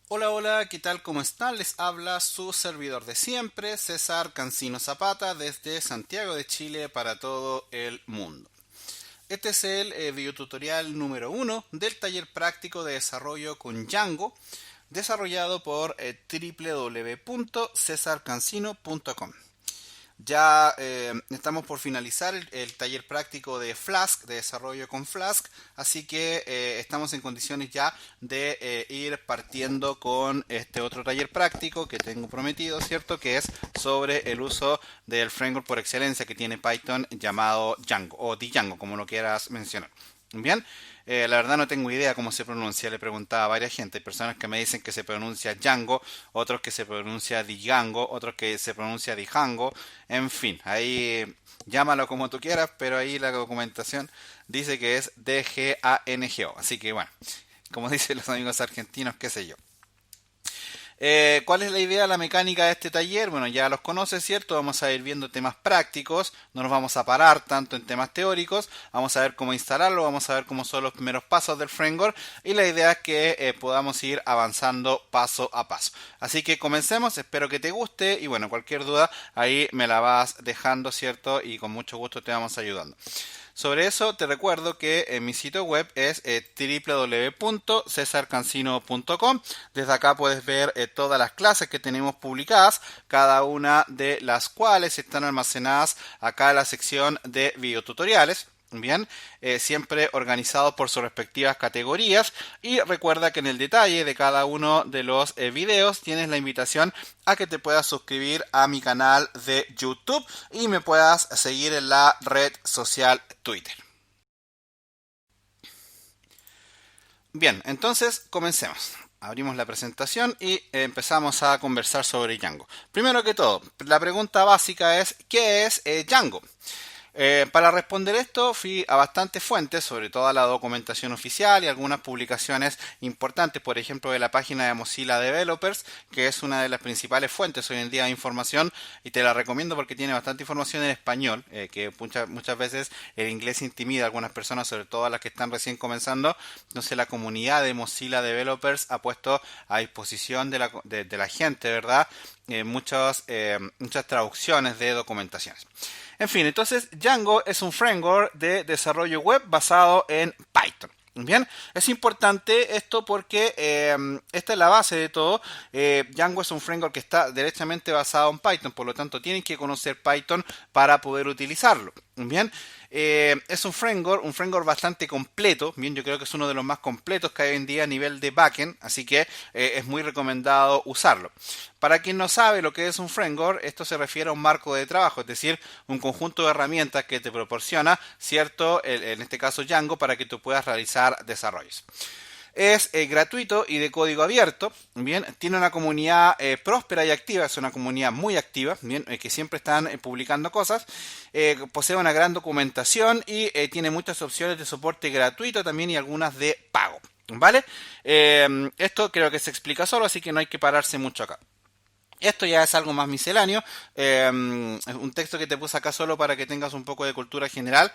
Hola, hola, ¿qué tal? ¿Cómo están? Les habla su servidor de siempre, César Cancino Zapata, desde Santiago de Chile para todo el mundo. Este es el videotutorial número uno del taller práctico de desarrollo con Django, desarrollado por www.cesarcancino.com. Ya estamos por finalizar el taller práctico de Flask, de desarrollo con Flask, así que estamos en condiciones ya de ir partiendo con este otro taller práctico que tengo prometido, ¿cierto? Que es sobre el uso del framework por excelencia que tiene Python llamado Django, o Django, como lo quieras mencionar. Bien, la verdad no tengo idea cómo se pronuncia, le preguntaba a varias gente. Hay personas que me dicen que se pronuncia Django, otros que se pronuncia Django, otros que se pronuncia Django, en fin, ahí llámalo como tú quieras, pero ahí la documentación dice que es Django. Así que bueno, como dicen los amigos argentinos, qué sé yo. ¿Cuál es la idea, la mecánica de este taller? Bueno, ya los conoces, ¿cierto? Vamos a ir viendo temas prácticos, no nos vamos a parar tanto en temas teóricos, vamos a ver cómo instalarlo, vamos a ver cómo son los primeros pasos del framework y la idea es que podamos ir avanzando paso a paso. Así que comencemos, espero que te guste y bueno, cualquier duda ahí me la vas dejando, ¿cierto? Y con mucho gusto te vamos ayudando. Sobre eso te recuerdo que mi sitio web es www.cesarcancino.com. Desde acá puedes ver todas las clases que tenemos publicadas, cada una de las cuales están almacenadas acá en la sección de videotutoriales. Bien, siempre organizados por sus respectivas categorías y recuerda que en el detalle de cada uno de los videos tienes la invitación a que te puedas suscribir a mi canal de YouTube y me puedas seguir en la red social Twitter. Bien, entonces comencemos. Abrimos la presentación y empezamos a conversar sobre Django. Primero que todo, la pregunta básica es, ¿qué es Django? Para responder esto fui a bastantes fuentes, sobre todo a la documentación oficial y algunas publicaciones importantes, por ejemplo de la página de Mozilla Developers, que es una de las principales fuentes hoy en día de información y te la recomiendo porque tiene bastante información en español, que muchas veces el inglés intimida a algunas personas, sobre todo a las que están recién comenzando. Entonces la comunidad de Mozilla Developers ha puesto a disposición de la gente, ¿verdad? Muchas traducciones de documentaciones. En fin, entonces Django es un framework de desarrollo web basado en Python. Bien, es importante esto porque esta es la base de todo. Django es un framework que está derechamente basado en Python, por lo tanto tienen que conocer Python para poder utilizarlo. Bien, es un framework bastante completo. Bien, yo creo que es uno de los más completos que hay hoy en día a nivel de backend, así que es muy recomendado usarlo. Para quien no sabe lo que es un framework, esto se refiere a un marco de trabajo, es decir, un conjunto de herramientas que te proporciona, cierto, en este caso Django, para que tú puedas realizar desarrollos. Es gratuito y de código abierto. Bien, tiene una comunidad próspera y activa, es una comunidad muy activa, bien, que siempre están publicando cosas. Posee una gran documentación y tiene muchas opciones de soporte gratuito también y algunas de pago. ¿Vale? Esto creo que se explica solo, así que no hay que pararse mucho acá. Esto ya es algo más misceláneo, un texto que te puse acá solo para que tengas un poco de cultura general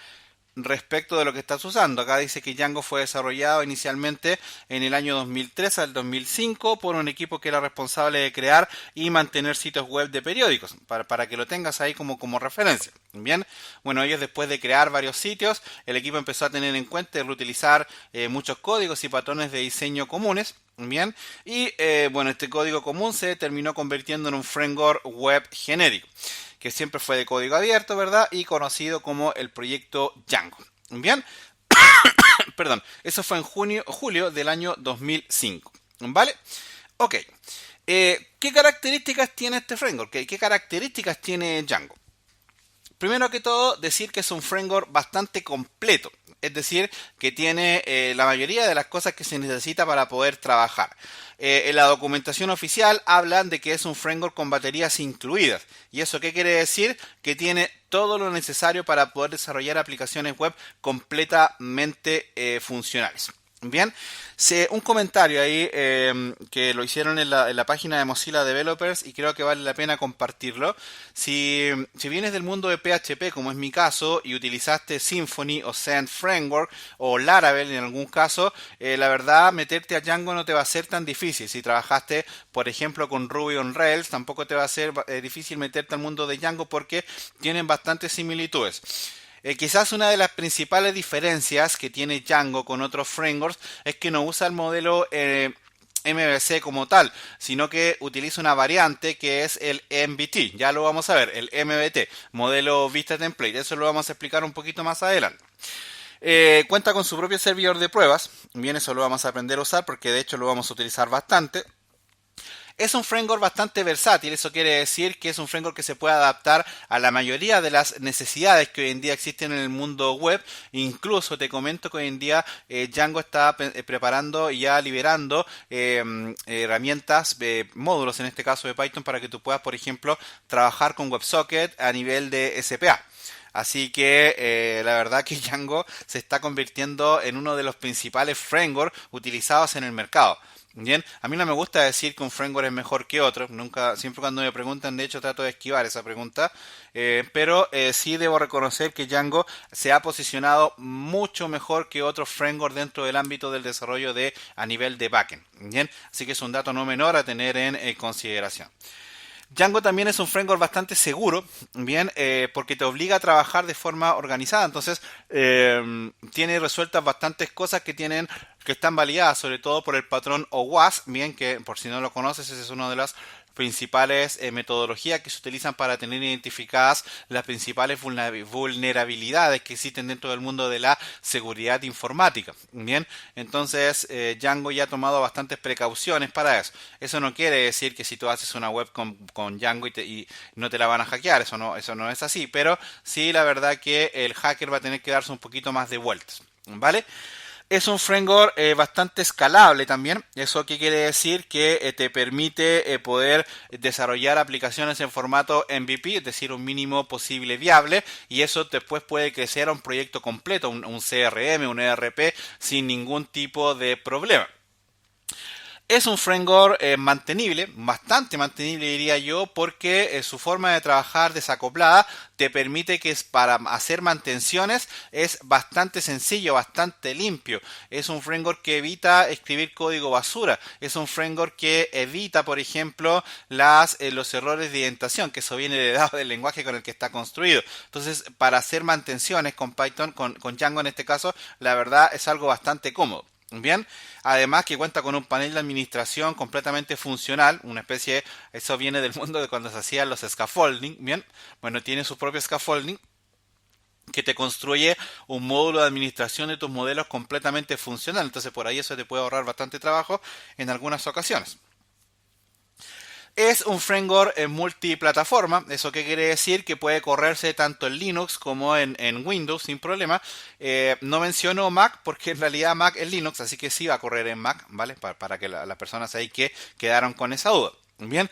respecto de lo que estás usando. Acá dice que Django fue desarrollado inicialmente en el año 2003 al 2005 por un equipo que era responsable de crear y mantener sitios web de periódicos, para que lo tengas ahí como referencia. Bien, bueno, ellos después de crear varios sitios, el equipo empezó a tener en cuenta el utilizar muchos códigos y patrones de diseño comunes. Bien, y bueno, este código común se terminó convirtiendo en un framework web genérico que siempre fue de código abierto, ¿verdad? Y conocido como el proyecto Django. Bien, perdón, eso fue en julio del año 2005. ¿Vale? Ok. ¿Qué características tiene este framework? ¿Qué características tiene Django? Primero que todo, decir que es un framework bastante completo. Es decir, que tiene la mayoría de las cosas que se necesita para poder trabajar. En la documentación oficial hablan de que es un framework con baterías incluidas. ¿Y eso qué quiere decir? Que tiene todo lo necesario para poder desarrollar aplicaciones web completamente funcionales. Bien, un comentario ahí que lo hicieron en la página de Mozilla Developers y creo que vale la pena compartirlo. Si vienes del mundo de PHP, como es mi caso, y utilizaste Symfony o Zend Framework o Laravel en algún caso, la verdad meterte a Django no te va a ser tan difícil. Si trabajaste, por ejemplo, con Ruby on Rails, tampoco te va a ser difícil meterte al mundo de Django porque tienen bastantes similitudes. Quizás una de las principales diferencias que tiene Django con otros frameworks es que no usa el modelo MVC como tal, sino que utiliza una variante que es el MVT. Ya lo vamos a ver, el MVT, modelo Vista Template. Eso lo vamos a explicar un poquito más adelante. Cuenta con su propio servidor de pruebas. Bien, eso lo vamos a aprender a usar porque de hecho lo vamos a utilizar bastante. Es un framework bastante versátil, eso quiere decir que es un framework que se puede adaptar a la mayoría de las necesidades que hoy en día existen en el mundo web. Incluso te comento que hoy en día Django está preparando y ya liberando herramientas, módulos en este caso de Python para que tú puedas, por ejemplo, trabajar con WebSocket a nivel de SPA. Así que la verdad que Django se está convirtiendo en uno de los principales frameworks utilizados en el mercado. Bien, a mí no me gusta decir que un framework es mejor que otro, nunca, siempre cuando me preguntan, de hecho trato de esquivar esa pregunta, pero sí debo reconocer que Django se ha posicionado mucho mejor que otros frameworks dentro del ámbito del desarrollo a nivel de backend. Bien, así que es un dato no menor a tener en consideración. Django también es un framework bastante seguro, bien, porque te obliga a trabajar de forma organizada. Entonces, tiene resueltas bastantes cosas que están validadas, sobre todo por el patrón OWASP, bien, que por si no lo conoces, ese es uno de las principales metodologías que se utilizan para tener identificadas las principales vulnerabilidades que existen dentro del mundo de la seguridad informática. Bien, entonces Django ya ha tomado bastantes precauciones para eso. Eso no quiere decir que si tú haces una web con Django y no te la van a hackear, eso no es así, pero sí la verdad que el hacker va a tener que darse un poquito más de vueltas, ¿vale? Es un framework bastante escalable también. ¿Eso qué quiere decir? Que te permite poder desarrollar aplicaciones en formato MVP, es decir, un mínimo posible viable, y eso después puede crecer a un proyecto completo, un CRM, un ERP, sin ningún tipo de problema. Es un framework mantenible, bastante mantenible diría yo, porque su forma de trabajar desacoplada te permite que para hacer mantenciones es bastante sencillo, bastante limpio. Es un framework que evita escribir código basura. Es un framework que evita, por ejemplo, los errores de indentación, que eso viene heredado del lenguaje con el que está construido. Entonces, para hacer mantenciones con Python, con Django en este caso, la verdad es algo bastante cómodo. Bien, además que cuenta con un panel de administración completamente funcional, una especie, eso viene del mundo de cuando se hacían los scaffolding, bien, bueno, tiene su propio scaffolding que te construye un módulo de administración de tus modelos completamente funcional, entonces por ahí eso te puede ahorrar bastante trabajo en algunas ocasiones. Es un framework multiplataforma, eso qué quiere decir que puede correrse tanto en Linux como en Windows sin problema. No menciono Mac porque en realidad Mac es Linux, así que sí va a correr en Mac, ¿vale? Para que las personas ahí que quedaron con esa duda. Bien,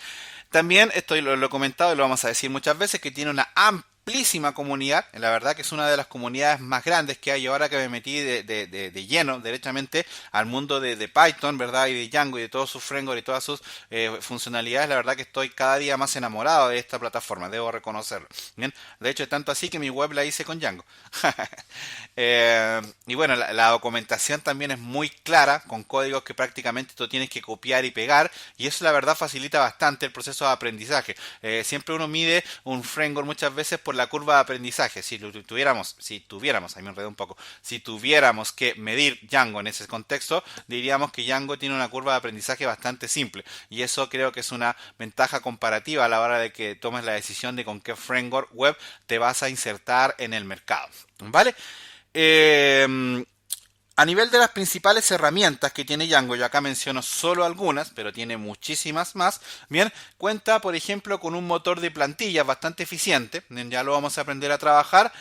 también esto lo he comentado y lo vamos a decir muchas veces, que tiene una amplísima comunidad. La verdad que es una de las comunidades más grandes que hay ahora que me metí de lleno directamente al mundo de Python, ¿verdad? Y de Django y de todos sus frameworks y todas sus funcionalidades. La verdad que estoy cada día más enamorado de esta plataforma, debo reconocerlo. Bien, de hecho es tanto así que mi web la hice con Django. Y bueno, la documentación también es muy clara, con códigos que prácticamente tú tienes que copiar y pegar, y eso la verdad facilita bastante el proceso de aprendizaje. Siempre uno mide un framework muchas veces por la curva de aprendizaje. Si tuviéramos, ahí me enredé un poco, si tuviéramos que medir Django en ese contexto, diríamos que Django tiene una curva de aprendizaje bastante simple, y eso creo que es una ventaja comparativa a la hora de que tomes la decisión de con qué framework web te vas a insertar en el mercado, ¿vale? A nivel de las principales herramientas que tiene Django, yo acá menciono solo algunas, pero tiene muchísimas más. Bien, cuenta por ejemplo con un motor de plantillas bastante eficiente, ya lo vamos a aprender a trabajar.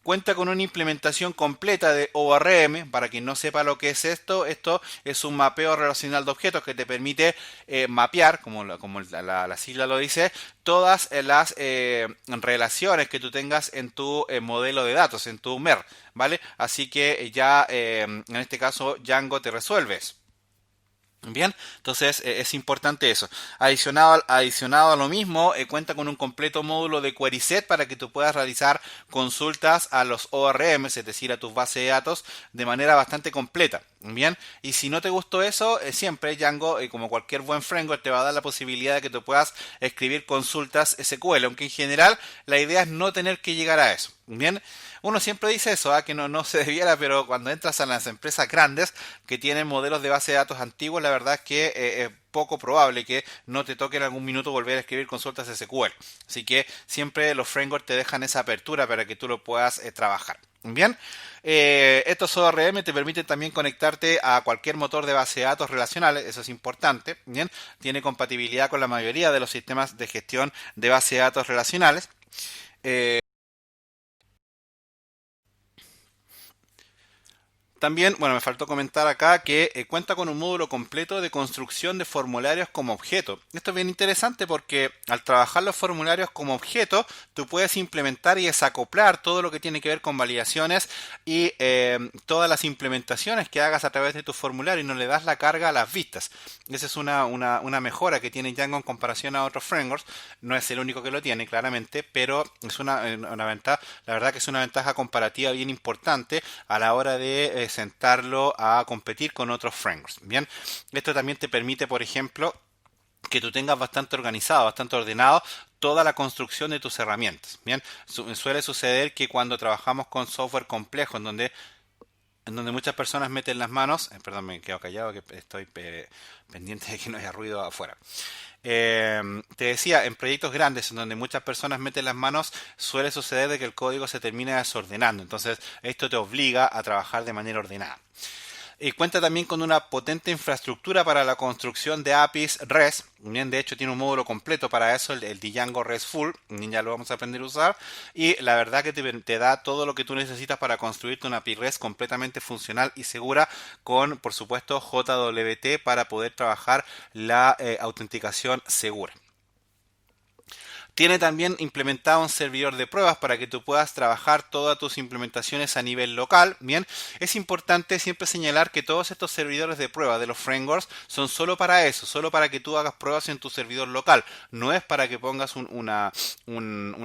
Cuenta con una implementación completa de ORM. Para quien no sepa lo que es esto es un mapeo relacional de objetos que te permite mapear, como la sigla lo dice, todas las relaciones que tú tengas en tu modelo de datos, en tu MER, ¿vale? Así que ya en este caso Django te resuelve eso. Bien, entonces es importante eso. Adicionado a lo mismo, cuenta con un completo módulo de query set para que tú puedas realizar consultas a los ORMs, es decir, a tus bases de datos, de manera bastante completa. Bien, y si no te gustó eso, siempre Django, como cualquier buen framework, te va a dar la posibilidad de que tú puedas escribir consultas SQL, aunque en general la idea es no tener que llegar a eso. Bien, uno siempre dice eso, que no se debiera, pero cuando entras a las empresas grandes que tienen modelos de base de datos antiguos, la verdad es que es poco probable que no te toque en algún minuto volver a escribir consultas SQL. Así que siempre los frameworks te dejan esa apertura para que tú lo puedas trabajar. Bien, estos ORM te permiten también conectarte a cualquier motor de base de datos relacionales, eso es importante. Bien, tiene compatibilidad con la mayoría de los sistemas de gestión de base de datos relacionales. También, bueno, me faltó comentar acá que cuenta con un módulo completo de construcción de formularios como objeto. Esto es bien interesante porque al trabajar los formularios como objeto, tú puedes implementar y desacoplar todo lo que tiene que ver con validaciones y todas las implementaciones que hagas a través de tu formulario y no le das la carga a las vistas. Esa es una mejora que tiene Django en comparación a otros frameworks. No es el único que lo tiene, claramente, pero es una ventaja, la verdad que es una ventaja comparativa bien importante a la hora de sentarlo a competir con otros frameworks. Bien, esto también te permite, por ejemplo, que tú tengas bastante organizado, bastante ordenado toda la construcción de tus herramientas. Bien, suele suceder que cuando trabajamos con software complejo, en donde muchas personas meten las manos, perdón, me quedo callado que estoy pendiente de que no haya ruido afuera. Te decía, en proyectos grandes en donde muchas personas meten las manos, suele suceder de que el código se termina desordenando. Entonces, esto te obliga a trabajar de manera ordenada. Y cuenta también con una potente infraestructura para la construcción de APIs REST. Bien, de hecho tiene un módulo completo para eso, el Django RESTful, ya lo vamos a aprender a usar. Y la verdad que te da todo lo que tú necesitas para construirte una API REST completamente funcional y segura con, por supuesto, JWT para poder trabajar la autenticación segura. Tiene también implementado un servidor de pruebas para que tú puedas trabajar todas tus implementaciones a nivel local. Bien, es importante siempre señalar que todos estos servidores de pruebas de los frameworks son solo para eso, solo para que tú hagas pruebas en tu servidor local. No es para que pongas un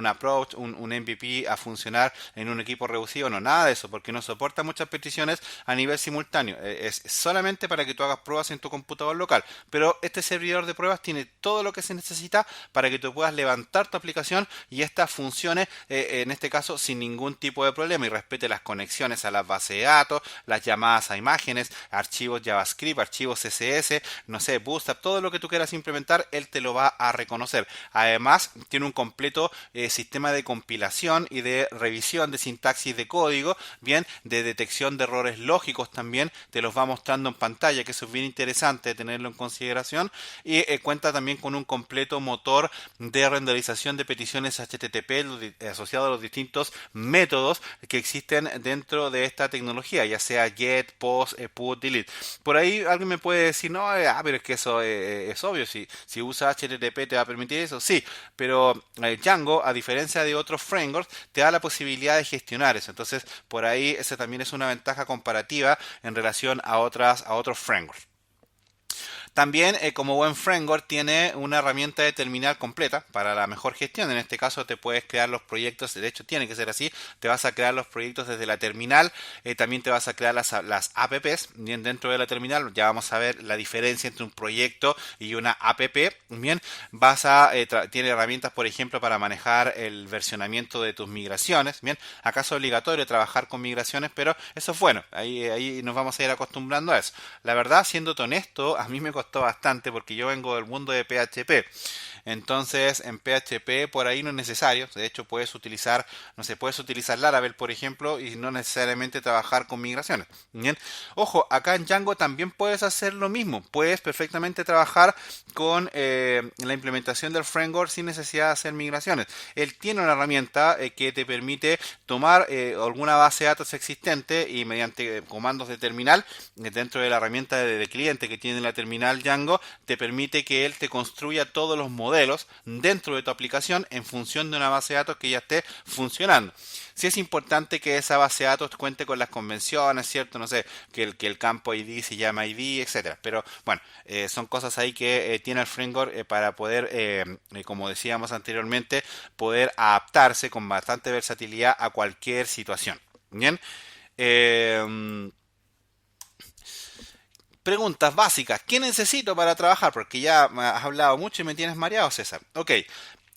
approach, un MVP a funcionar en un equipo reducido, no, nada de eso, porque no soporta muchas peticiones a nivel simultáneo. Es solamente para que tú hagas pruebas en tu computador local. Pero este servidor de pruebas tiene todo lo que se necesita para que tú puedas levantar tu aplicación y esta funcione en este caso sin ningún tipo de problema y respete las conexiones a las bases de datos, las llamadas a imágenes, archivos JavaScript, archivos CSS, no sé, Bootstrap, todo lo que tú quieras implementar, él te lo va a reconocer. Además, tiene un completo sistema de compilación y de revisión de sintaxis de código, bien, de detección de errores lógicos también, te los va mostrando en pantalla, que eso es bien interesante tenerlo en consideración, y cuenta también con un completo motor de renderización de peticiones HTTP asociado a los distintos métodos que existen dentro de esta tecnología, ya sea GET, POST, PUT, DELETE. Por ahí alguien me puede decir, no, pero es que eso es obvio, si usa HTTP te va a permitir eso, sí, pero Django, a diferencia de otros frameworks, te da la posibilidad de gestionar eso, entonces por ahí esa también es una ventaja comparativa en relación a otros frameworks. También, como buen framework, tiene una herramienta de terminal completa para la mejor gestión. En este caso, te puedes crear los proyectos, de hecho, tiene que ser así. Te vas a crear los proyectos desde la terminal. También te vas a crear las apps. Bien, dentro de la terminal, ya vamos a ver la diferencia entre un proyecto y una app. Bien, tiene herramientas, por ejemplo, para manejar el versionamiento de tus migraciones. Bien, acá es obligatorio trabajar con migraciones, pero eso es bueno. Ahí nos vamos a ir acostumbrando a eso. La verdad, siendo honesto, a mí me costó bastante porque yo vengo del mundo de PHP. Entonces en PHP por ahí no es necesario. De hecho puedes utilizar, no sé, puedes utilizar Laravel por ejemplo y no necesariamente trabajar con migraciones. Bien, ojo, acá en Django también puedes hacer lo mismo. Puedes perfectamente trabajar con la implementación del framework sin necesidad de hacer migraciones. Él tiene una herramienta que te permite tomar alguna base de datos existente y mediante comandos de terminal dentro de la herramienta de cliente que tiene la terminal Django te permite que él te construya todos los modelos dentro de tu aplicación en función de una base de datos que ya esté funcionando. Sí es importante que esa base de datos cuente con las convenciones, ¿cierto? No sé, que el campo ID se llama ID, etcétera. Pero bueno, son cosas ahí que tiene el framework para poder, como decíamos anteriormente, poder adaptarse con bastante versatilidad a cualquier situación. Bien. Preguntas básicas. ¿Qué necesito para trabajar? Porque ya me has hablado mucho y me tienes mareado, César. Ok.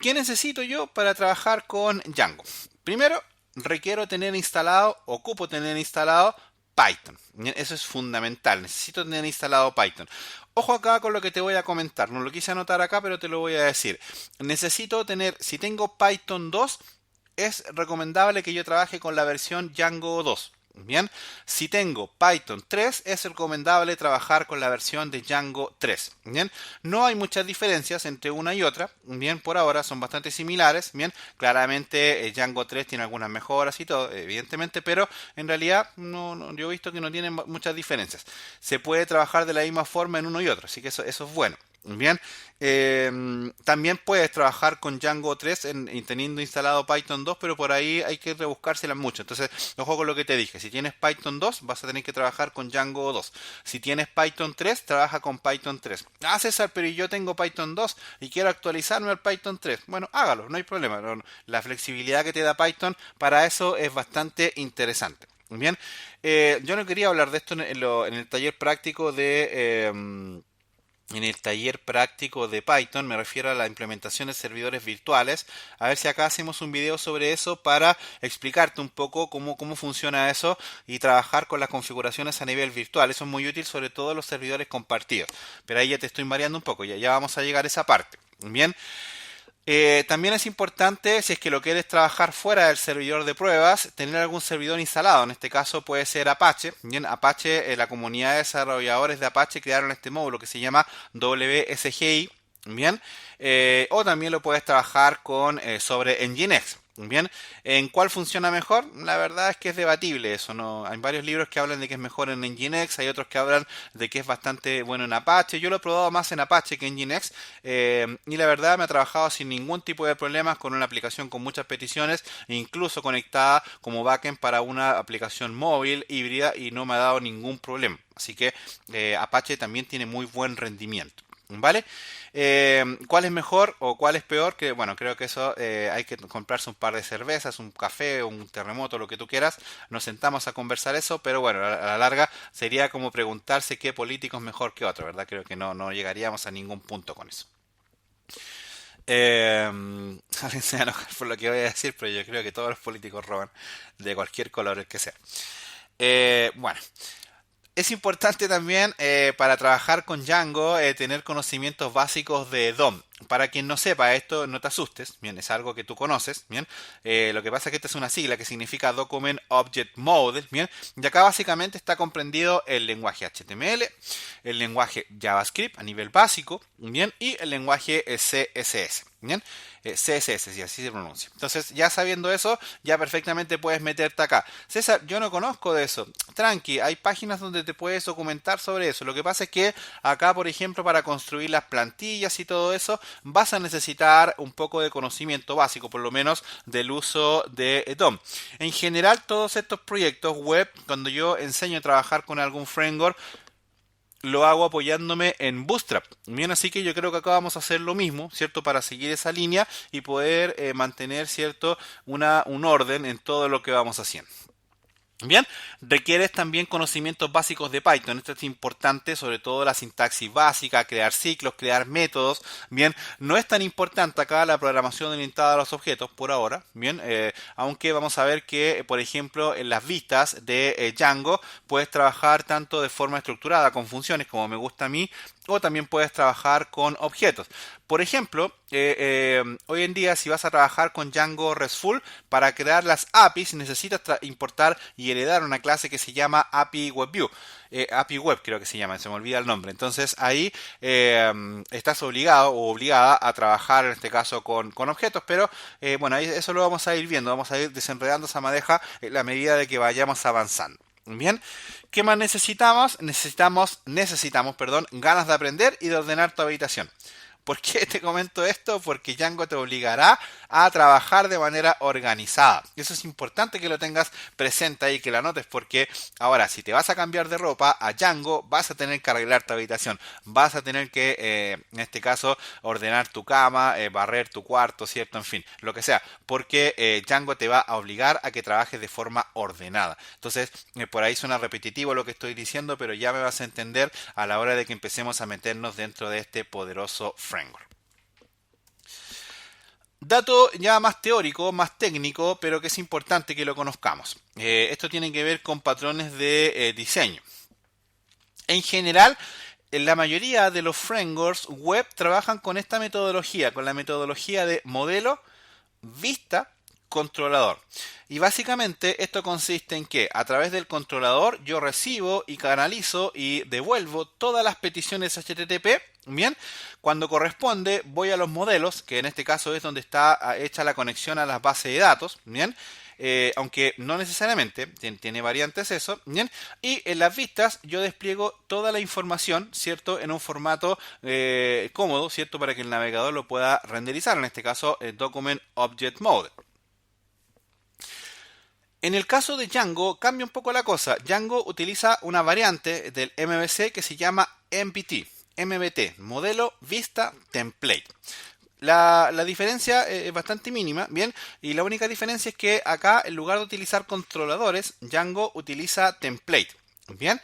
¿Qué necesito yo para trabajar con Django? Primero, requiero tener instalado, ocupo tener instalado Python. Eso es fundamental. Necesito tener instalado Python. Ojo acá con lo que te voy a comentar. No lo quise anotar acá, pero te lo voy a decir. Necesito tener, si tengo Python 2, es recomendable que yo trabaje con la versión Django 2. Bien, si tengo Python 3 es recomendable trabajar con la versión de Django 3. Bien, no hay muchas diferencias entre una y otra. Bien, por ahora son bastante similares. Bien, claramente Django 3 tiene algunas mejoras y todo, evidentemente, pero en realidad yo he visto que no tienen muchas diferencias. Se puede trabajar de la misma forma en uno y otro, así que eso es bueno. Bien, también puedes trabajar con Django 3 teniendo instalado Python 2, pero por ahí hay que rebuscárselas mucho. Entonces, ojo con lo que te dije. Si tienes Python 2, vas a tener que trabajar con Django 2. Si tienes Python 3, trabaja con Python 3. Ah, César, pero yo tengo Python 2 y quiero actualizarme al Python 3. Bueno, hágalo, no hay problema. La flexibilidad que te da Python para eso es bastante interesante. Bien, yo no quería hablar de esto en el taller práctico en el taller práctico de Python, me refiero a la implementación de servidores virtuales. A ver si acá hacemos un video sobre eso para explicarte un poco cómo funciona eso y trabajar con las configuraciones a nivel virtual. Eso es muy útil, sobre todo en los servidores compartidos. Pero ahí ya te estoy mareando un poco, ya vamos a llegar a esa parte. Bien. También es importante, si es que lo quieres trabajar fuera del servidor de pruebas, tener algún servidor instalado. En este caso puede ser Apache. Bien, Apache, la comunidad de desarrolladores de Apache crearon este módulo que se llama WSGI. Bien, o también lo puedes trabajar sobre Nginx. Bien, ¿en cuál funciona mejor? La verdad es que es debatible eso, ¿no? Hay varios libros que hablan de que es mejor en Nginx, hay otros que hablan de que es bastante bueno en Apache. Yo lo he probado más en Apache que en Nginx y la verdad me ha trabajado sin ningún tipo de problemas con una aplicación con muchas peticiones, incluso conectada como backend para una aplicación móvil híbrida y no me ha dado ningún problema. Así que Apache también tiene muy buen rendimiento. ¿Vale? ¿Cuál es mejor o cuál es peor? Que bueno, creo que eso hay que comprarse un par de cervezas, un café, un terremoto, lo que tú quieras. Nos sentamos a conversar eso, pero bueno, a la larga sería como preguntarse qué político es mejor que otro, ¿verdad? Creo que no llegaríamos a ningún punto con eso. Alguien se va a enojar por lo que voy a decir, pero yo creo que todos los políticos roban de cualquier color el que sea. Bueno. Es importante también para trabajar con Django tener conocimientos básicos de DOM. Para quien no sepa esto, no te asustes, bien, es algo que tú conoces, bien. Lo que pasa es que esta es una sigla que significa Document Object Model, bien. Y acá básicamente está comprendido el lenguaje HTML, el lenguaje JavaScript a nivel básico, bien, y el lenguaje CSS, bien. CSS, si así se pronuncia. Entonces, ya sabiendo eso, ya perfectamente puedes meterte acá. César, yo no conozco de eso. Tranqui, hay páginas donde te puedes documentar sobre eso. Lo que pasa es que acá, por ejemplo, para construir las plantillas y todo eso, vas a necesitar un poco de conocimiento básico, por lo menos del uso de DOM. En general, todos estos proyectos web, cuando yo enseño a trabajar con algún framework, lo hago apoyándome en Bootstrap. Bien, así que yo creo que acá vamos a hacer lo mismo, ¿cierto? Para seguir esa línea y poder mantener, ¿cierto? Un orden en todo lo que vamos haciendo. Bien, requieres también conocimientos básicos de Python. Esto es importante, sobre todo la sintaxis básica, crear ciclos, crear métodos. Bien, no es tan importante acá la programación orientada a los objetos por ahora. Bien, aunque vamos a ver que, por ejemplo, en las vistas de Django puedes trabajar tanto de forma estructurada con funciones como me gusta a mí, o también puedes trabajar con objetos. Por ejemplo, hoy en día si vas a trabajar con Django RESTful, para crear las APIs necesitas importar y heredar una clase que se llama API WebView. API Web creo que se llama, se me olvida el nombre. Entonces ahí estás obligado o obligada a trabajar en este caso con objetos, pero bueno, eso lo vamos a ir viendo, vamos a ir desenredando esa madeja en la medida de que vayamos avanzando. Bien, ¿qué más necesitamos? Necesitamos, perdón, ganas de aprender y de ordenar tu habitación. ¿Por qué te comento esto? Porque Django te obligará a trabajar de manera organizada. Eso es importante que lo tengas presente ahí, que lo anotes, porque ahora si te vas a cambiar de ropa a Django, vas a tener que arreglar tu habitación. Vas a tener que, en este caso, ordenar tu cama, barrer tu cuarto, ¿cierto? En fin, lo que sea. Porque Django te va a obligar a que trabajes de forma ordenada. Entonces, por ahí suena repetitivo lo que estoy diciendo, pero ya me vas a entender a la hora de que empecemos a meternos dentro de este poderoso framework. Dato ya más teórico, más técnico, pero que es importante que lo conozcamos. Esto tiene que ver con patrones de diseño. En general, la mayoría de los frameworks web trabajan con esta metodología, con la metodología de modelo, vista, controlador. Y básicamente esto consiste en que a través del controlador yo recibo y canalizo y devuelvo todas las peticiones HTTP. Bien, cuando corresponde voy a los modelos, que en este caso es donde está hecha la conexión a las bases de datos. Bien, aunque no necesariamente, tiene variantes eso, ¿bien? Y en las vistas yo despliego toda la información, ¿cierto? En un formato cómodo, ¿cierto? Para que el navegador lo pueda renderizar, en este caso el Document Object Mode. En el caso de Django cambia un poco la cosa. Django utiliza una variante del MVC que se llama MVT, Modelo Vista Template. La diferencia es bastante mínima, bien, y la única diferencia es que acá en lugar de utilizar controladores, Django utiliza template, bien.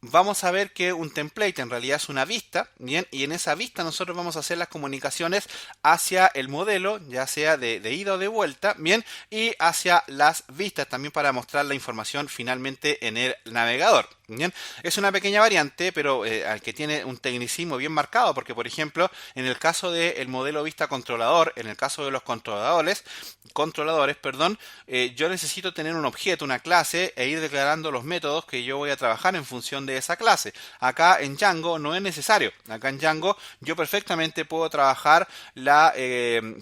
Vamos a ver que un template en realidad es una vista, bien, y en esa vista nosotros vamos a hacer las comunicaciones hacia el modelo, ya sea de ida o de vuelta, bien, y hacia las vistas también para mostrar la información finalmente en el navegador. Bien, es una pequeña variante, pero que tiene un tecnicismo bien marcado, porque por ejemplo, en el caso del modelo vista controlador, en el caso de los controladores, perdón, yo necesito tener un objeto, una clase, e ir declarando los métodos que yo voy a trabajar en función de esa clase. Acá en Django no es necesario. Acá en Django yo perfectamente puedo trabajar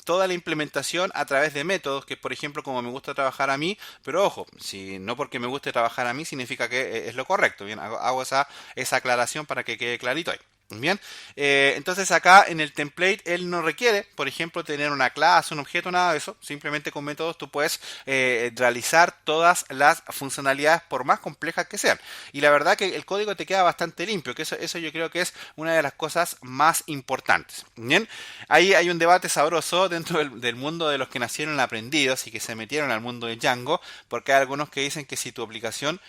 toda la implementación a través de métodos, que por ejemplo como me gusta trabajar a mí, pero ojo, si no porque me guste trabajar a mí significa que es lo correcto. Bien, hago esa aclaración para que quede clarito ahí. Bien, entonces acá en el template él no requiere, por ejemplo, tener una clase, un objeto, nada de eso. Simplemente con métodos tú puedes realizar todas las funcionalidades por más complejas que sean. Y la verdad que el código te queda bastante limpio, que eso yo creo que es una de las cosas más importantes. Bien, ahí hay un debate sabroso dentro del mundo de los que nacieron aprendidos y que se metieron al mundo de Django, porque hay algunos que dicen que si tu aplicación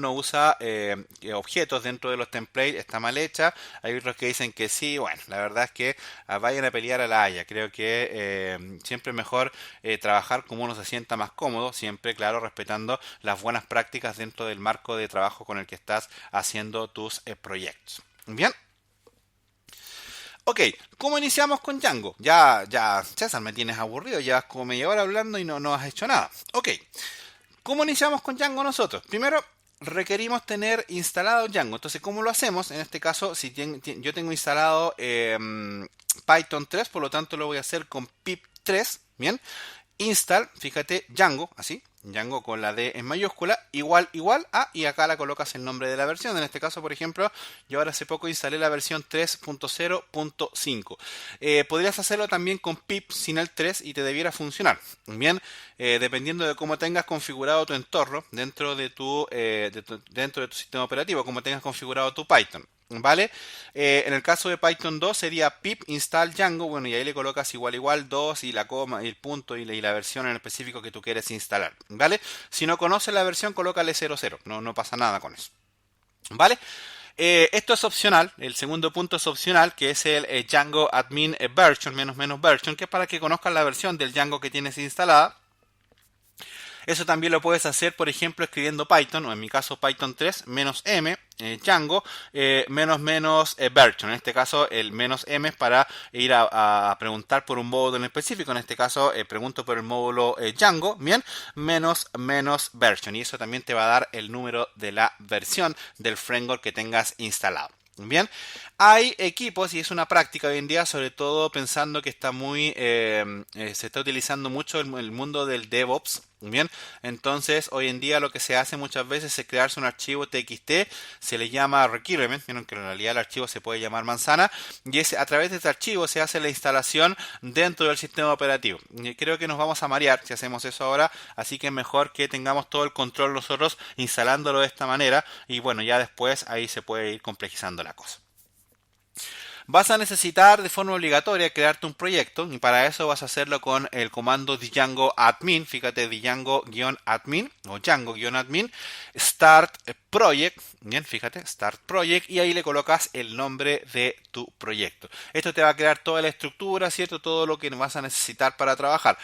no usa objetos dentro de los templates, está mal hecha. Hay otros que dicen que sí. Bueno, la verdad es que vayan a pelear a la Haya. Creo que siempre es mejor trabajar como uno se sienta más cómodo, siempre, claro, respetando las buenas prácticas dentro del marco de trabajo con el que estás haciendo tus proyectos. Bien. Ok, ¿cómo iniciamos con Django? Ya, César, me tienes aburrido, llevas como media hora hablando y no has hecho nada. Ok, ¿cómo iniciamos con Django nosotros? Primero, requerimos tener instalado Django. Entonces, ¿cómo lo hacemos? En este caso, si yo tengo instalado Python 3, por lo tanto lo voy a hacer con pip 3, ¿bien? Install, fíjate, Django, así, Django con la D en mayúscula, igual a, y acá la colocas el nombre de la versión. En este caso, por ejemplo, yo ahora hace poco instalé la versión 3.0.5. Podrías hacerlo también con pip sin el 3 y te debiera funcionar. Bien, dependiendo de cómo tengas configurado tu entorno dentro de tu sistema operativo, cómo tengas configurado tu Python. ¿vale? En el caso de Python 2 sería pip install Django, bueno, y ahí le colocas igual 2 y la coma y el punto y la versión en específico que tú quieres instalar, ¿vale? Si no conoces la versión, colócale 00, no pasa nada con eso, ¿vale? Esto es opcional, el segundo punto es opcional, que es el Django admin version, menos version, que es para que conozcas la versión del Django que tienes instalada. Eso también lo puedes hacer, por ejemplo, escribiendo Python, o en mi caso Python 3, menos m, Django, version. En este caso, el menos m es para ir a preguntar por un módulo en específico. En este caso, pregunto por el módulo Django, bien, menos version. Y eso también te va a dar el número de la versión del framework que tengas instalado. Bien, hay equipos y es una práctica hoy en día, sobre todo pensando que está se está utilizando mucho el mundo del DevOps. Bien, entonces hoy en día lo que se hace muchas veces es crearse un archivo TXT, se le llama requirement, vieron que en realidad el archivo se puede llamar manzana, y a través de este archivo se hace la instalación dentro del sistema operativo. Y creo que nos vamos a marear si hacemos eso ahora, así que es mejor que tengamos todo el control nosotros instalándolo de esta manera, y bueno, ya después ahí se puede ir complejizando la cosa. Vas a necesitar de forma obligatoria crearte un proyecto y para eso vas a hacerlo con el comando Django admin, fíjate Django-admin o Django-admin, start project, bien, fíjate, start project y ahí le colocas el nombre de tu proyecto. Esto te va a crear toda la estructura, ¿cierto? Todo lo que vas a necesitar para trabajar.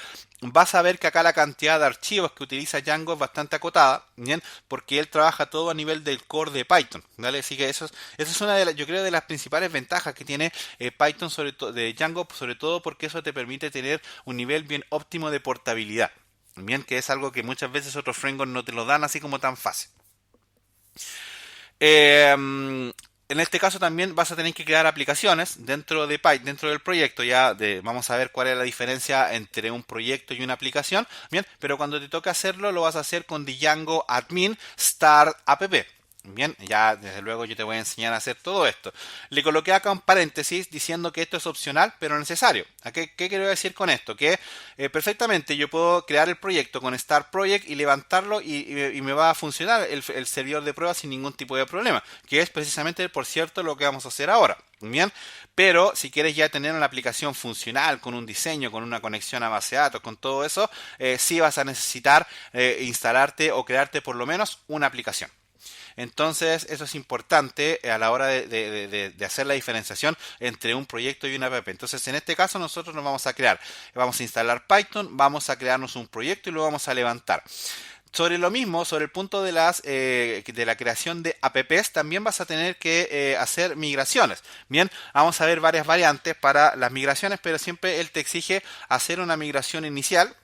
Vas a ver que acá la cantidad de archivos que utiliza Django es bastante acotada, ¿bien? Porque él trabaja todo a nivel del core de Python, ¿vale? Así que eso es una de las, yo creo, de las principales ventajas que tiene Python de Django, sobre todo porque eso te permite tener un nivel bien óptimo de portabilidad, ¿bien? Que es algo que muchas veces otros frameworks no te lo dan así como tan fácil. En este caso también vas a tener que crear aplicaciones dentro de Python, dentro del proyecto. Vamos a ver cuál es la diferencia entre un proyecto y una aplicación. Bien, pero cuando te toque hacerlo, lo vas a hacer con Django admin start app. Bien, ya desde luego yo te voy a enseñar a hacer todo esto. Le coloqué acá un paréntesis diciendo que esto es opcional pero necesario. ¿Qué quiero decir con esto? Que perfectamente yo puedo crear el proyecto con Start Project y levantarlo y me va a funcionar el servidor de pruebas sin ningún tipo de problema. Que es precisamente, por cierto, lo que vamos a hacer ahora. Bien, pero si quieres ya tener una aplicación funcional con un diseño, con una conexión a base de datos, con todo eso, sí vas a necesitar instalarte o crearte por lo menos una aplicación. Entonces, eso es importante a la hora de hacer la diferenciación entre un proyecto y una app. Entonces, en este caso, nosotros nos vamos a instalar Python, vamos a crearnos un proyecto y lo vamos a levantar. Sobre lo mismo, sobre el punto de la creación de apps, también vas a tener que hacer migraciones. Bien, vamos a ver varias variantes para las migraciones, pero siempre él te exige hacer una migración inicial,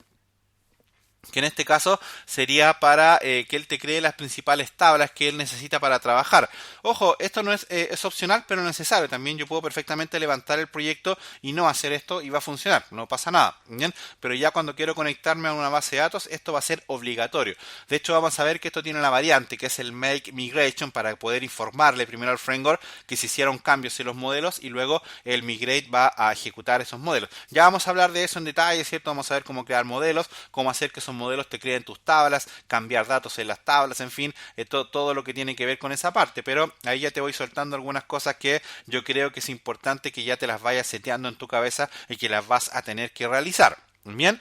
que en este caso sería para que él te cree las principales tablas que él necesita para trabajar. Ojo, esto no es opcional, pero necesario. También yo puedo perfectamente levantar el proyecto y no hacer esto y va a funcionar, no pasa nada. ¿Bien? Pero ya cuando quiero conectarme a una base de datos, esto va a ser obligatorio. De hecho, vamos a ver que esto tiene una variante, que es el Make Migration, para poder informarle primero al framework que se hicieron cambios en los modelos y luego el Migrate va a ejecutar esos modelos. Ya vamos a hablar de eso en detalle, ¿cierto? Vamos a ver cómo crear modelos, cómo hacer que esos modelos te creen tus tablas, cambiar datos en las tablas, en fin, todo lo que tiene que ver con esa parte. Pero ahí ya te voy soltando algunas cosas que yo creo que es importante que ya te las vayas seteando en tu cabeza y que las vas a tener que realizar. Bien,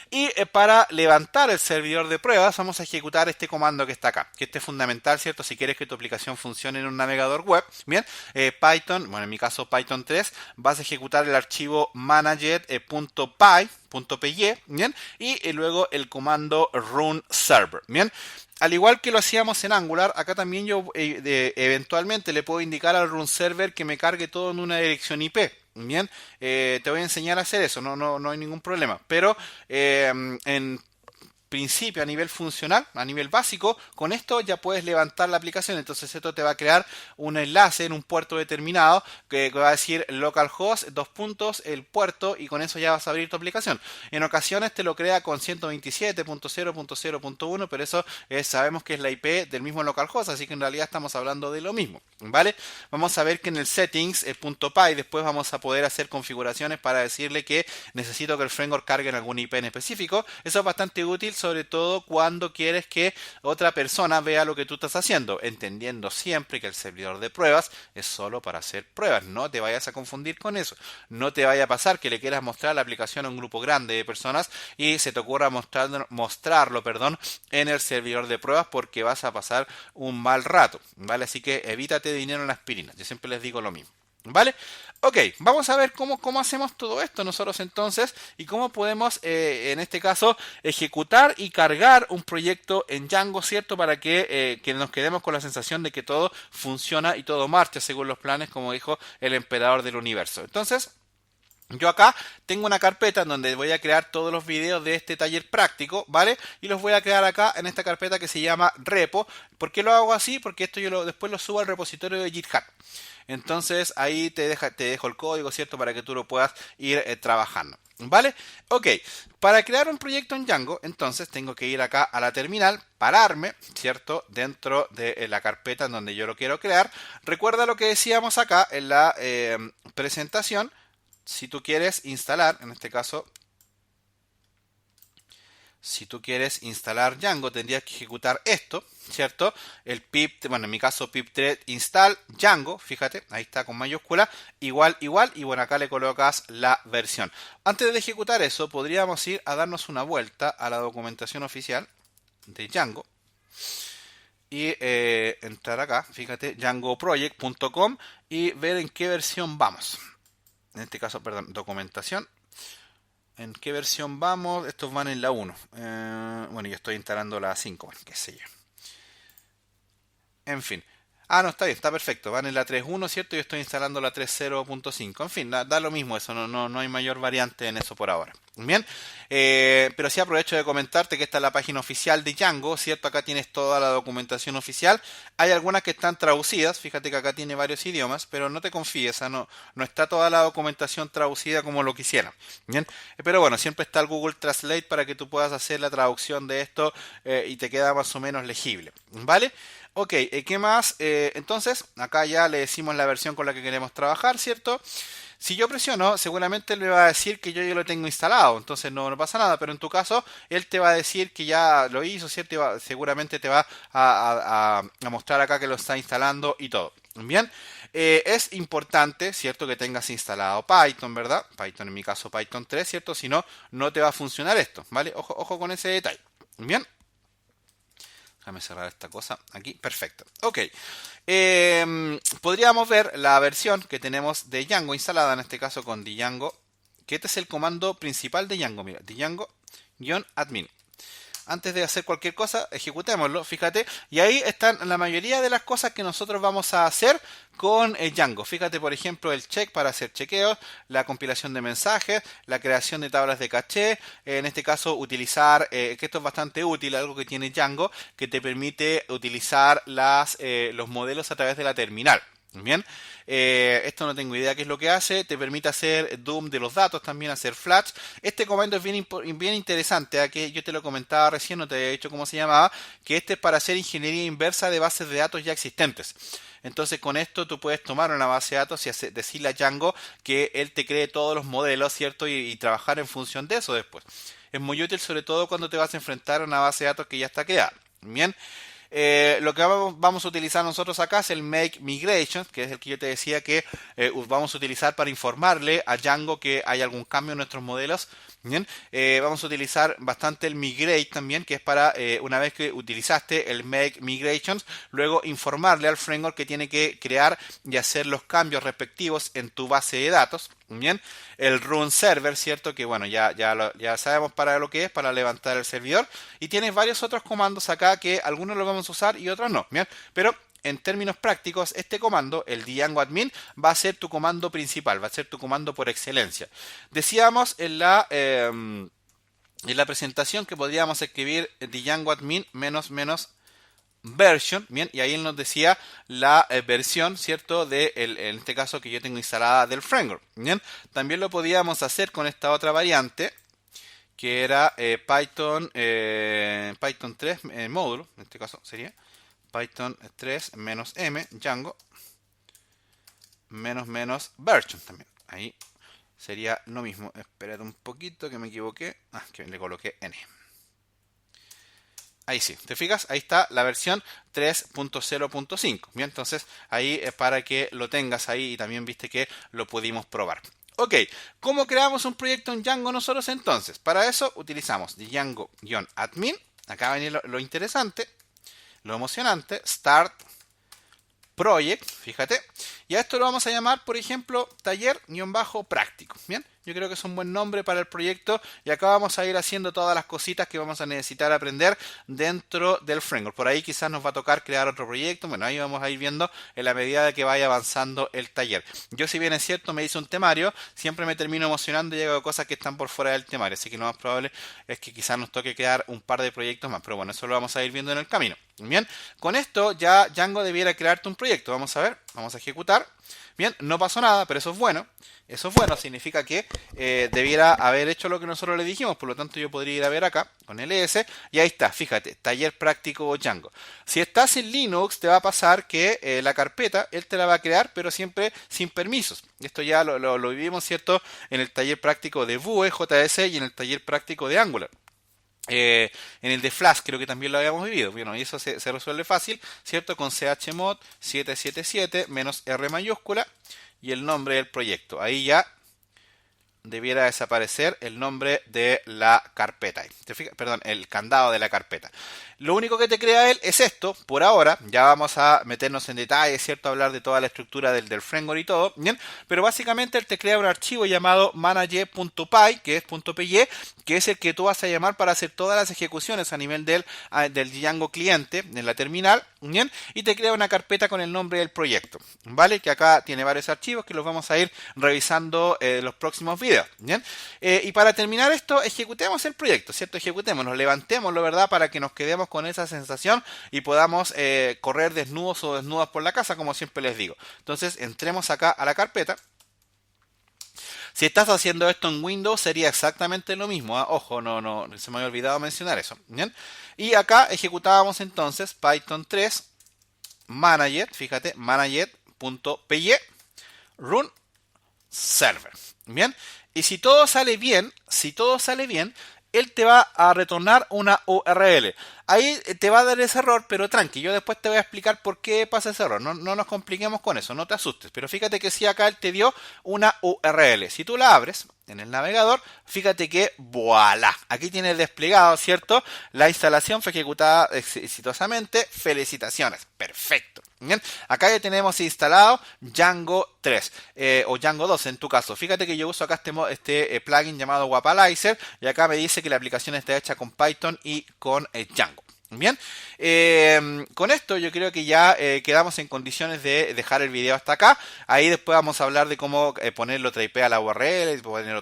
y para levantar el servidor de pruebas vamos a ejecutar este comando que está acá, que este es fundamental, ¿cierto? Si quieres que tu aplicación funcione en un navegador web, bien, Python, bueno, en mi caso Python 3, vas a ejecutar el archivo manager.py, bien, y luego el comando run server, bien. Al igual que lo hacíamos en Angular, acá también yo eventualmente le puedo indicar al run server que me cargue todo en una dirección IP. Bien, te voy a enseñar a hacer eso, no hay ningún problema. Pero en principio, a nivel funcional, a nivel básico, con esto ya puedes levantar la aplicación. Entonces esto te va a crear un enlace en un puerto determinado que va a decir localhost, el puerto, y con eso ya vas a abrir tu aplicación. En ocasiones te lo crea con 127.0.0.1, pero eso sabemos que es la IP del mismo localhost, así que en realidad estamos hablando de lo mismo, ¿vale? Vamos a ver que en el settings, .py, después vamos a poder hacer configuraciones para decirle que necesito que el framework cargue en algún IP en específico. Eso es bastante útil, sobre todo cuando quieres que otra persona vea lo que tú estás haciendo, entendiendo siempre que el servidor de pruebas es solo para hacer pruebas. No te vayas a confundir con eso. No te vaya a pasar que le quieras mostrar la aplicación a un grupo grande de personas y se te ocurra mostrarlo, en el servidor de pruebas, porque vas a pasar un mal rato, ¿vale? Así que evítate dinero en la aspirina. Yo siempre les digo lo mismo. ¿Vale? Ok, vamos a ver cómo hacemos todo esto nosotros entonces y cómo podemos, en este caso, ejecutar y cargar un proyecto en Django, ¿cierto? Para que nos quedemos con la sensación de que todo funciona y todo marcha según los planes, como dijo el emperador del universo. Entonces, yo acá tengo una carpeta en donde voy a crear todos los videos de este taller práctico, ¿vale? Y los voy a crear acá en esta carpeta que se llama repo. ¿Por qué lo hago así? Porque esto después lo subo al repositorio de GitHub. Entonces ahí te dejo el código, ¿cierto? Para que tú lo puedas ir trabajando. ¿Vale? Ok, para crear un proyecto en Django, entonces tengo que ir acá a la terminal, pararme, ¿cierto? Dentro de la carpeta en donde yo lo quiero crear. Recuerda lo que decíamos acá en la presentación. Si tú quieres instalar, en este caso, si tú quieres instalar Django, tendrías que ejecutar esto, ¿cierto? El pip, bueno, en mi caso pip-thread install Django, fíjate, ahí está con mayúscula, igual, igual, y bueno, acá le colocas la versión. Antes de ejecutar eso, podríamos ir a darnos una vuelta a la documentación oficial de Django y entrar acá, fíjate, djangoproject.com y ver en qué versión vamos. En este caso, perdón, documentación. ¿En qué versión vamos? Estos van en la 1. Bueno, yo estoy instalando la 5, bueno, qué sé yo. En fin. Ah, no, está bien, está perfecto. Van en la 3.1, ¿cierto? Yo estoy instalando la 3.0.5. En fin, da lo mismo eso, no hay mayor variante en eso por ahora. Bien, pero sí aprovecho de comentarte que esta es la página oficial de Django, ¿cierto? Acá tienes toda la documentación oficial. Hay algunas que están traducidas, fíjate que acá tiene varios idiomas, pero no te confíes, no está toda la documentación traducida como lo quisiera. Bien, pero bueno, siempre está el Google Translate para que tú puedas hacer la traducción de esto y te queda más o menos legible. ¿Vale? Ok, ¿qué más? Entonces, acá ya le decimos la versión con la que queremos trabajar, ¿cierto? Si yo presiono, seguramente él me va a decir que yo ya lo tengo instalado, entonces no pasa nada, pero en tu caso, él te va a decir que ya lo hizo, ¿cierto? Seguramente te va a mostrar acá que lo está instalando y todo. Bien, es importante, ¿cierto? Que tengas instalado Python, ¿verdad? Python, en mi caso Python 3, ¿cierto? Si no, no te va a funcionar esto, ¿vale? Ojo con ese detalle. Bien. Déjame cerrar esta cosa aquí. Perfecto. Ok. Podríamos ver la versión que tenemos de Django instalada, en este caso con Django, que este es el comando principal de Django. Mira, Django-admin. Antes de hacer cualquier cosa, ejecutémoslo, fíjate. Y ahí están la mayoría de las cosas que nosotros vamos a hacer con Django. Fíjate, por ejemplo, el check para hacer chequeos, la compilación de mensajes, la creación de tablas de caché. En este caso, utilizar, que esto es bastante útil, algo que tiene Django, que te permite utilizar los modelos a través de la terminal. Bien, esto no tengo idea qué es lo que hace, te permite hacer Doom de los datos, también hacer Flash. Este comando es bien interesante, que yo te lo comentaba recién, no te había dicho cómo se llamaba, que este es para hacer ingeniería inversa de bases de datos ya existentes. Entonces con esto tú puedes tomar una base de datos y decirle a Django que él te cree todos los modelos, ¿cierto? Y trabajar en función de eso después. Es muy útil sobre todo cuando te vas a enfrentar a una base de datos que ya está creada. Bien. Lo que vamos a utilizar nosotros acá es el Make Migration, que es el que yo te decía que vamos a utilizar para informarle a Django que hay algún cambio en nuestros modelos. Bien, vamos a utilizar bastante el Migrate también, que es para una vez que utilizaste el Make Migrations, luego informarle al framework que tiene que crear y hacer los cambios respectivos en tu base de datos. Bien, el run server, ¿cierto? Que bueno, ya sabemos para lo que es, para levantar el servidor. Y tienes varios otros comandos acá que algunos los vamos a usar y otros no. Bien, pero en términos prácticos, este comando, el Django admin, va a ser tu comando principal, va a ser tu comando por excelencia. Decíamos en la presentación que podríamos escribir Django admin -- version, bien, y ahí él nos decía la versión, ¿cierto? En este caso que yo tengo instalada del framework, bien. También lo podíamos hacer con esta otra variante, que era Python 3 módulo, en este caso sería Python 3 -m Django version también. Ahí sería lo mismo. Esperad un poquito que me equivoqué. Que le coloqué n. Ahí sí, ¿te fijas? Ahí está la versión 3.0.5. Bien, entonces ahí es para que lo tengas ahí y también viste que lo pudimos probar. Ok, ¿cómo creamos un proyecto en Django nosotros entonces? Para eso utilizamos Django-admin. Acá va a venir lo interesante, lo emocionante. Start project, fíjate. Y a esto lo vamos a llamar, por ejemplo, taller-práctico. Bien, yo creo que es un buen nombre para el proyecto. Y acá vamos a ir haciendo todas las cositas que vamos a necesitar aprender dentro del framework. Por ahí quizás nos va a tocar crear otro proyecto. Bueno, ahí vamos a ir viendo en la medida de que vaya avanzando el taller. Yo, si bien es cierto, me hice un temario, siempre me termino emocionando y hago cosas que están por fuera del temario. Así que lo más probable es que quizás nos toque crear un par de proyectos más. Pero bueno, eso lo vamos a ir viendo en el camino. Bien, con esto ya Django debiera crearte un proyecto. Vamos a ver, vamos a ejecutar. Bien, no pasó nada, pero eso es bueno. Eso es bueno, significa que debiera haber hecho lo que nosotros le dijimos. Por lo tanto, yo podría ir a ver acá con ls y ahí está, fíjate, taller práctico Django. Si estás en Linux, te va a pasar que la carpeta, él te la va a crear, pero siempre sin permisos. Esto ya lo vivimos, ¿cierto? En el taller práctico de Vue, JS y en el taller práctico de Angular. En el de Flash creo que también lo habíamos vivido. Bueno, y eso se resuelve fácil, ¿cierto? Con chmod 777 menos R mayúscula y el nombre del proyecto. Ahí ya debiera desaparecer el nombre de la carpeta. ¿Te fijas? Perdón, el candado de la carpeta. Lo único que te crea él es esto, por ahora. Ya vamos a meternos en detalle, ¿cierto? Hablar de toda la estructura del framework y todo, ¿bien? Pero básicamente él te crea un archivo llamado manager.py, que es .py, que es el que tú vas a llamar para hacer todas las ejecuciones a nivel del Django cliente, en la terminal, ¿bien? Y te crea una carpeta con el nombre del proyecto, ¿vale? Que acá tiene varios archivos que los vamos a ir revisando en los próximos videos, ¿bien? Y para terminar esto, ejecutemos el proyecto, ¿cierto? Ejecutémoslo, levantémoslo, ¿verdad? Para que nos quedemos con esa sensación y podamos correr desnudos o desnudas por la casa, como siempre les digo. Entonces, entremos acá a la carpeta. Si estás haciendo esto en Windows, sería exactamente lo mismo. ¿Eh? Ojo, no, se me había olvidado mencionar eso. ¿Bien? Y acá ejecutábamos entonces Python 3 manager, fíjate, manager.py run server. Bien, y si todo sale bien, él te va a retornar una URL. Ahí te va a dar ese error, pero tranqui, yo después te voy a explicar por qué pasa ese error. No nos compliquemos con eso, no te asustes. Pero fíjate que si acá él te dio una URL. Si tú la abres en el navegador, fíjate que voilà, aquí tienes desplegado, ¿cierto? La instalación fue ejecutada exitosamente. Felicitaciones, perfecto. Bien, acá ya tenemos instalado Django 3 o Django 2 en tu caso. Fíjate que yo uso acá este plugin llamado Wapalizer y acá me dice que la aplicación está hecha con Python y con Django. Bien, con esto yo creo que ya quedamos en condiciones de dejar el video hasta acá. Ahí después vamos a hablar de cómo ponerle otra IP a la URL,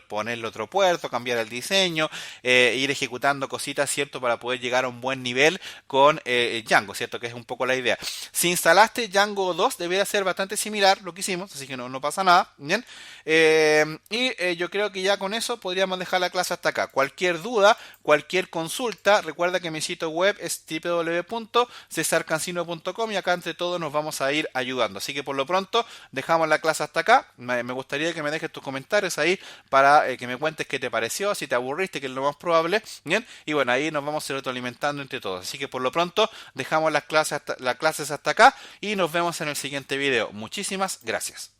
ponerle otro puerto, cambiar el diseño, ir ejecutando cositas, ¿cierto? Para poder llegar a un buen nivel con Django, ¿cierto? Que es un poco la idea. Si instalaste Django 2, debería ser bastante similar lo que hicimos, así que no pasa nada. Bien, yo creo que ya con eso podríamos dejar la clase hasta acá. Cualquier duda, cualquier consulta, recuerda que mi sitio web es www.cesarcancino.com y acá entre todos nos vamos a ir ayudando. Así que por lo pronto dejamos la clase hasta acá. Me gustaría que me dejes tus comentarios ahí para que me cuentes qué te pareció, si te aburriste, que es lo más probable. Bien, y bueno, ahí nos vamos a ir retroalimentando entre todos. Así que por lo pronto dejamos las clases hasta acá y nos vemos en el siguiente video. Muchísimas gracias.